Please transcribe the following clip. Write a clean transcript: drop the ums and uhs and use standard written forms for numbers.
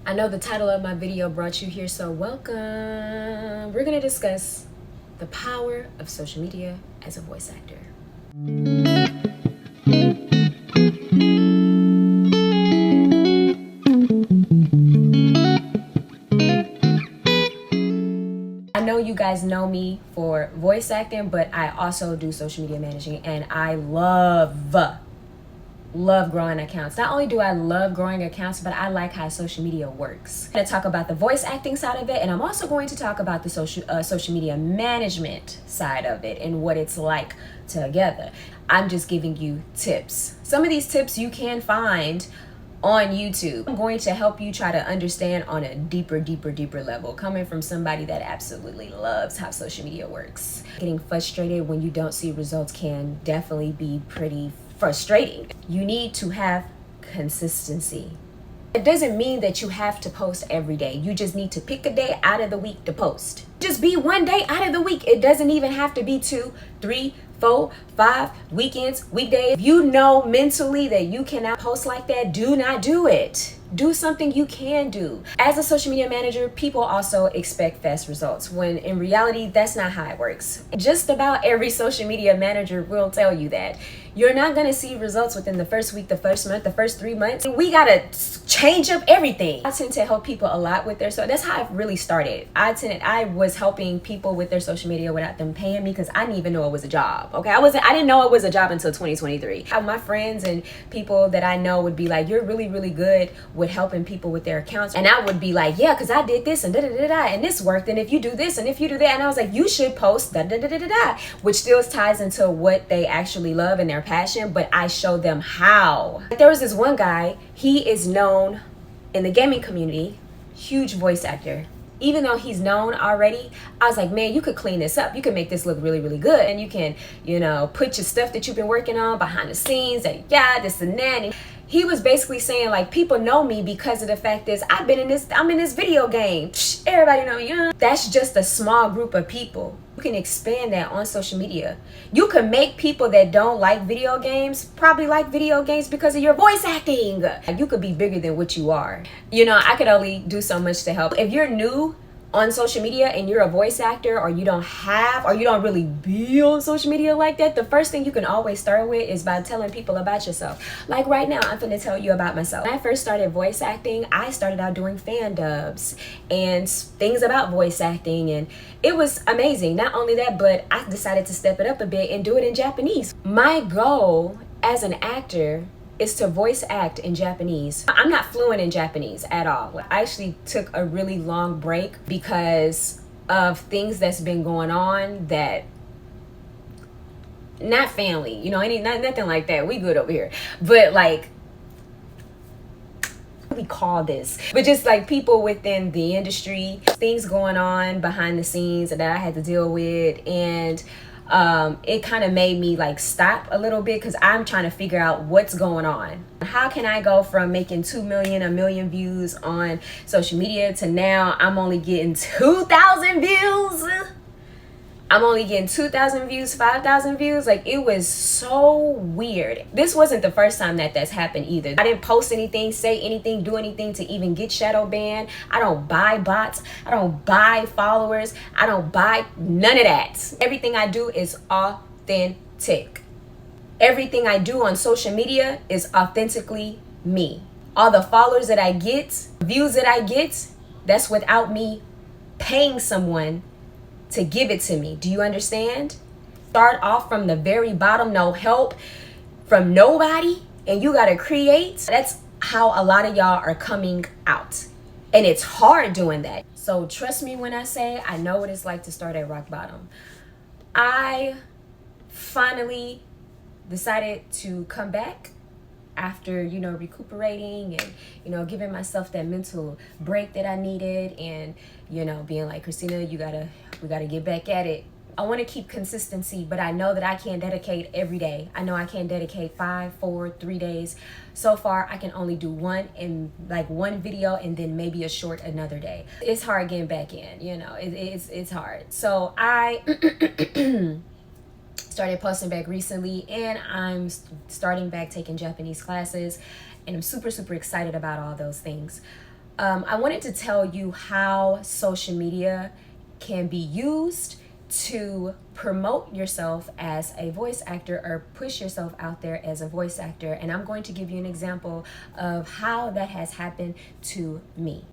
I know the title of my video brought you here, so welcome. We're gonna discuss the power of social media as a voice actor. I know you guys know me for voice acting, but I also do social media managing, and I love growing accounts. Not only do I love growing accounts, but I like how social media works. I'm going to talk about the voice acting side of it, and I'm also going to talk about the social media management side of it and what it's like together. I'm just giving you tips. Some of these tips you can find on YouTube. I'm going to help you try to understand on a deeper level, coming from somebody that absolutely loves how social media works. Getting frustrated when you don't see results can definitely be pretty frustrating. You need to have consistency. It doesn't mean that you have to post every day. You just need to pick a day out of the week to post. Just be one day out of the week. It doesn't even have to be 2, 3, 4, 5 weekends, weekdays. If you know mentally that you cannot post like that, do not do it. Do something you can do. As a social media manager, people also expect fast results, when in reality, that's not how it works. Just about every social media manager will tell you that. You're not gonna see results within the first week, the first month, the first 3 months. We gotta change up everything. I tend to help people a lot with their, so that's how I really started. I was helping people with their social media without them paying me, because I didn't even know it was a job. Okay, I didn't know it was a job until 2023. My friends and people that I know would be like, "You're really good with helping people with their accounts," and I would be like, "Yeah, because I did this and and this worked, and if you do this and if you do that," and I was like, "You should post which still ties into what they actually love and their passion, but I show them how. There was this one guy, he is known in the gaming community, huge voice actor. Even though he's known already, I was like, "Man, you could clean this up. You could make this look really good. And you can, put your stuff that you've been working on behind the scenes, and this and that." And he was basically saying, like, people know me because of the fact is I'm in this video game. Psh, everybody know you. That's just a small group of people. You can expand that on social media. You can make people that don't like video games probably like video games because of your voice acting. You could be bigger than what you are. I could only do so much to help. If you're new on social media and you're a voice actor, or you don't really be on social media like that, the first thing you can always start with is by telling people about yourself. Like right now, I'm going to tell you about myself. When I first started voice acting, I started out doing fan dubs and things about voice acting, and it was amazing. Not only that, but I decided to step it up a bit and do it in Japanese. My goal as an actor is to voice act in Japanese. I'm not fluent in Japanese at all. I actually took a really long break because of things that's been going on that, not family, nothing like that. We good over here. But like, we call this, but just like people within the industry, things going on behind the scenes that I had to deal with, and it kind of made me like stop a little bit, because I'm trying to figure out what's going on. How can I go from making 2 million, 1 million views on social media to now I'm only getting 2,000 views? I'm only getting 2,000 views, 5,000 views. Like, it was so weird. This wasn't the first time that's happened either. I didn't post anything, say anything, do anything to even get shadow banned. I don't buy bots. I don't buy followers. I don't buy none of that. Everything I do is authentic. Everything I do on social media is authentically me. All the followers that I get, views that I get, that's without me paying someone to give it to me. Do you understand? Start off from the very bottom, no help from nobody, and you gotta create. That's how a lot of y'all are coming out, and it's hard doing that. So trust me when I say I know what it's like to start at rock bottom. I finally decided to come back after recuperating and giving myself that mental break that I needed, and being like, "Christina, we gotta get back at it." I want to keep consistency, but I know that I can't dedicate every day. I know I can't dedicate 5, 4, 3 days. So far, I can only do one video, and then maybe a short another day. It's hard getting back in, it's hard. So I started posting back recently, and I'm starting back taking Japanese classes, and I'm super excited about all those things. I wanted to tell you how social media can be used to promote yourself as a voice actor or push yourself out there as a voice actor. And I'm going to give you an example of how that has happened to me.